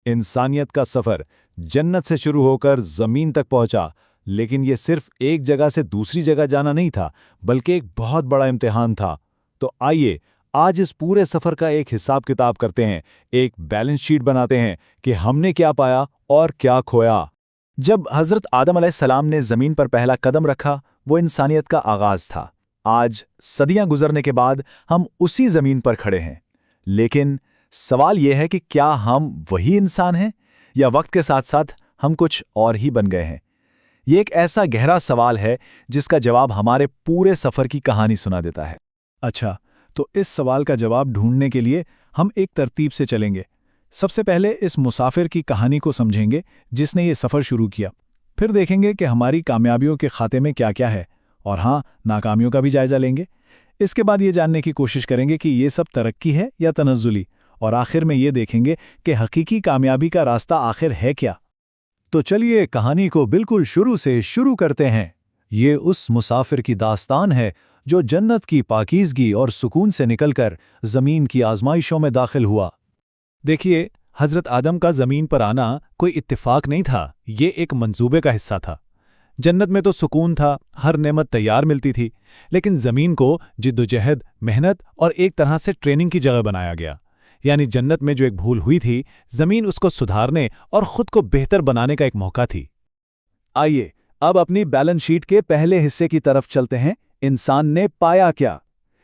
इंसानियत का सफर जन्नत से शुरू होकर जमीन तक पहुंचा, लेकिन ये सिर्फ एक जगह से दूसरी जगह जाना नहीं था, बल्कि एक बहुत बड़ा इम्तिहान था। तो आइए आज इस पूरे सफर का एक हिसाब किताब करते हैं, एक बैलेंस शीट बनाते हैं कि हमने क्या पाया और क्या खोया। जब हजरत आदम अलैहिस्सलाम ने जमीन पर पहला कदम रखा, वो इंसानियत का आगाज था। आज सदियां गुजरने के बाद हम उसी जमीन पर खड़े हैं, लेकिन सवाल यह है कि क्या हम वही इंसान हैं या वक्त के साथ साथ हम कुछ और ही बन गए हैं। ये एक ऐसा गहरा सवाल है जिसका जवाब हमारे पूरे सफर की कहानी सुना देता है। अच्छा, तो इस सवाल का जवाब ढूंढने के लिए हम एक तरतीब से चलेंगे। सबसे पहले इस मुसाफिर की कहानी को समझेंगे जिसने ये सफर शुरू किया। फिर देखेंगे कि हमारी कामयाबियों के खाते में क्या क्या है, और हाँ, नाकामियों का भी जायजा लेंगे। इसके बाद ये जानने की कोशिश करेंगे कि ये सब तरक्की है या तनज़्ज़ुली, और आखिर में ये देखेंगे कि हकीकी कामयाबी का रास्ता आखिर है क्या। तो चलिए कहानी को बिल्कुल शुरू से शुरू करते हैं। ये उस मुसाफिर की दास्तान है जो जन्नत की पाकीज़गी और सुकून से निकलकर ज़मीन की आजमाइशों में दाखिल हुआ। देखिए, हज़रत आदम का ज़मीन पर आना कोई इत्तेफाक नहीं था, ये एक मंसूबे का हिस्सा था। जन्नत में तो सुकून था, हर नेमत तैयार मिलती थी, लेकिन ज़मीन को जिद्दोजहद, मेहनत और एक तरह से ट्रेनिंग की जगह बनाया गया। यानी जन्नत में जो एक भूल हुई थी, ज़मीन उसको सुधारने और खुद को बेहतर बनाने का एक मौका थी। आइए अब अपनी बैलेंस शीट के पहले हिस्से की तरफ चलते हैं। इंसान ने पाया क्या?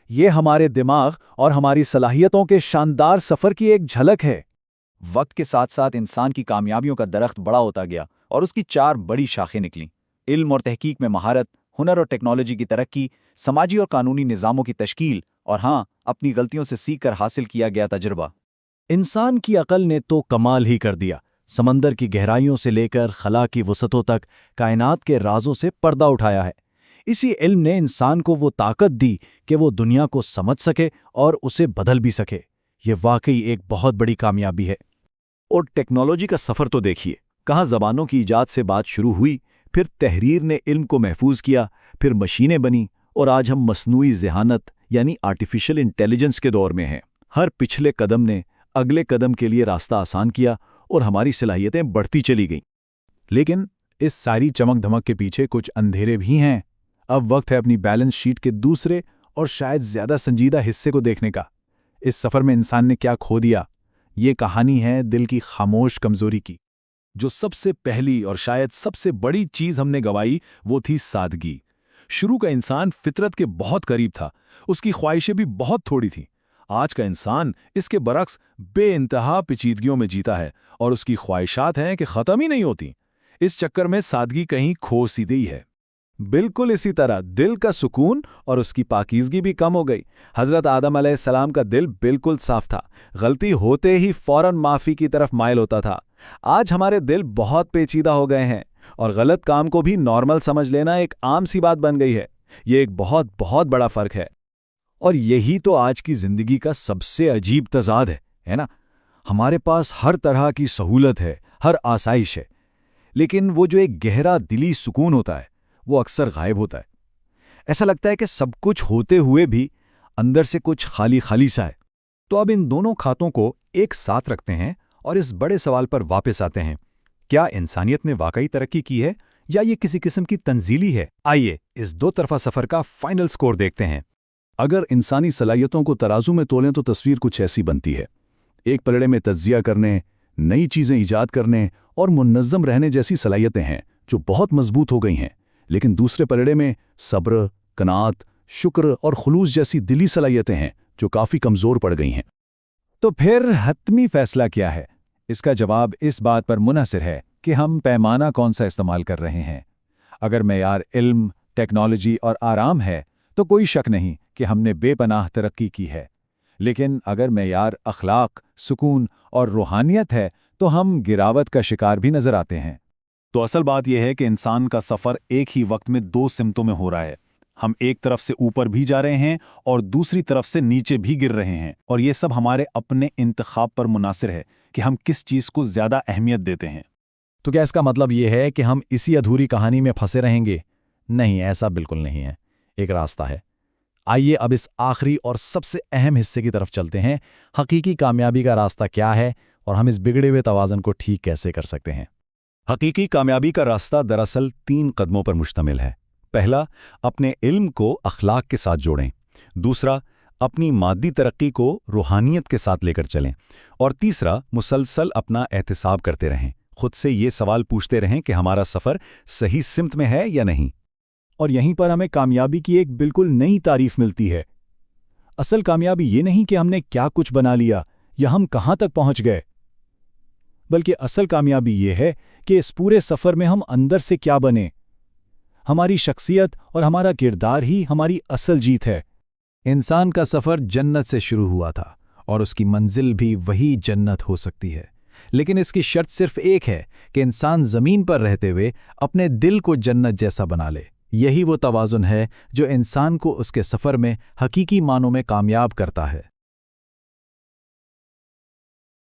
ये हमारे दिमाग और हमारी सलाहियतों के शानदार सफ़र की एक झलक है। वक्त के साथ साथ इंसान की कामयाबियों का दरख्त बड़ा होता गया और उसकी 4 बड़ी शाखें निकलीं। इल्म और तहकीक में महारत, हुनर और टेक्नोलॉजी की तरक्की, समाजी और कानूनी निज़ामों की तश्कील, और हाँ, अपनी गलतियों से सीखकर हासिल किया गया तजुर्बा। इंसान की अकल ने तो कमाल ही कर दिया। समंदर की गहराइयों से लेकर खला की वसतों तक कायनात के राजों से पर्दा उठाया है। इसी इल्म ने इंसान को वो ताकत दी कि वो दुनिया को समझ सके और उसे बदल भी सके। ये वाकई एक बहुत बड़ी कामयाबी है। और टेक्नोलॉजी का सफ़र तो देखिए, कहाँ ज़बानों की ईजाद से बात शुरू हुई, फिर तहरीर ने इल्म को महफूज किया, फिर मशीनें बनी, और आज हम मसनूई ज़हानत यानी आर्टिफिशियल इंटेलिजेंस के दौर में हैं। हर पिछले कदम ने अगले कदम के लिए रास्ता आसान किया और हमारी सलाहियतें बढ़ती चली गईं। लेकिन इस सारी चमक धमक के पीछे कुछ अंधेरे भी हैं। अब वक्त है अपनी बैलेंस शीट के दूसरे और शायद ज़्यादा संजीदा हिस्से को देखने का। इस सफ़र में इंसान ने क्या खो दिया? ये कहानी है दिल की खामोश कमज़ोरी की। जो सबसे पहली और शायद सबसे बड़ी चीज़ हमने गंवाई, वो थी सादगी। शुरू का इंसान फितरत के बहुत करीब था, उसकी ख्वाहिशें भी बहुत थोड़ी थीं। आज का इंसान इसके बरक्स बेइंतहा पेचीदगियों में जीता है और उसकी ख्वाहिशात हैं कि ख़त्म ही नहीं होती। इस चक्कर में सादगी कहीं खो सी गई है। बिल्कुल इसी तरह दिल का सुकून और उसकी पाकीज़गी भी कम हो गई। हज़रत आदम अलैहिस्सलाम का दिल बिल्कुल साफ था, गलती होते ही फ़ौरन माफ़ी की तरफ माइल होता था। आज हमारे दिल बहुत पेचीदा हो गए हैं और गलत काम को भी नॉर्मल समझ लेना एक आम सी बात बन गई है। ये एक बहुत बहुत बड़ा फ़र्क है। और यही तो आज की ज़िंदगी का सबसे अजीब तज़ाद है ना? हमारे पास हर तरह की सहूलत है, हर आसाइश है, लेकिन वो जो एक गहरा दिली सुकून होता है, वो अक्सर गायब होता है। ऐसा लगता है कि सब कुछ होते हुए भी अंदर से कुछ खाली खाली सा है। तो अब इन दोनों खातों को एक साथ रखते हैं और इस बड़े सवाल पर वापस आते हैं, क्या इंसानियत ने वाकई तरक्की की है या ये किसी किस्म की तंजीली है? आइए इस दो तरफा सफ़र का फाइनल स्कोर देखते हैं। अगर इंसानी सलाहियतों को तराजू में तोलें तो तस्वीर कुछ ऐसी बनती है। एक पलड़े में तज्जिया करने, नई चीज़ें ईजाद करने और मुनज़्ज़म रहने जैसी सलाहियतें हैं जो बहुत मजबूत हो गई हैं, लेकिन दूसरे पलड़े में सब्र, कनात, शुक्र और खुलूस जैसी दिली सलाहियतें हैं जो काफ़ी कमज़ोर पड़ गई हैं। तो फिर हतमी फ़ैसला क्या है? इसका जवाब इस बात पर मुनहसिर है कि हम पैमाना कौन सा इस्तेमाल कर रहे हैं। अगर मेयार इल्म, टेक्नोलॉजी और आराम है तो कोई शक नहीं कि हमने बेपनाह तरक्की की है, लेकिन अगर मेयार अखलाक, सुकून और रूहानियत है तो हम गिरावट का शिकार भी नजर आते हैं। तो असल बात यह है कि इंसान का सफ़र एक ही वक्त में 2 सिमतों में हो रहा है। हम एक तरफ से ऊपर भी जा रहे हैं और दूसरी तरफ से नीचे भी गिर रहे हैं, और ये सब हमारे अपने इंतखाब पर मुनासिर है कि हम किस चीज़ को ज़्यादा अहमियत देते हैं। तो क्या इसका मतलब ये है कि हम इसी अधूरी कहानी में फंसे रहेंगे? नहीं, ऐसा बिल्कुल नहीं है। एक रास्ता है। आइए अब इस आखिरी और सबसे अहम हिस्से की तरफ चलते हैं। हकीकी कामयाबी का रास्ता क्या है और हम इस बिगड़े हुए तवाज़न को ठीक कैसे कर सकते हैं। हकीकी कामयाबी का रास्ता दरअसल 3 कदमों पर मुश्तमिल है। पहला, अपने इल्म को अखलाक के साथ जोड़ें। दूसरा, अपनी मादी तरक्की को रूहानियत के साथ लेकर चलें। और तीसरा, मुसलसल अपना एहतिसाब करते रहें, खुद से ये सवाल पूछते रहें कि हमारा सफ़र सही सिमत में है या नहीं। और यहीं पर हमें कामयाबी की एक बिल्कुल नई तारीफ मिलती है। असल कामयाबी ये नहीं कि हमने क्या कुछ बना लिया या हम कहाँ तक पहुँच गए, बल्कि असल कामयाबी ये है कि इस पूरे सफ़र में हम अंदर से क्या बने। हमारी शख्सियत और हमारा किरदार ही हमारी असल जीत है। इंसान का सफ़र जन्नत से शुरू हुआ था और उसकी मंजिल भी वही जन्नत हो सकती है, लेकिन इसकी शर्त सिर्फ एक है कि इंसान ज़मीन पर रहते हुए अपने दिल को जन्नत जैसा बना ले। यही वो तवाज़ुन है जो इंसान को उसके सफ़र में हकीकी मानों में कामयाब करता है।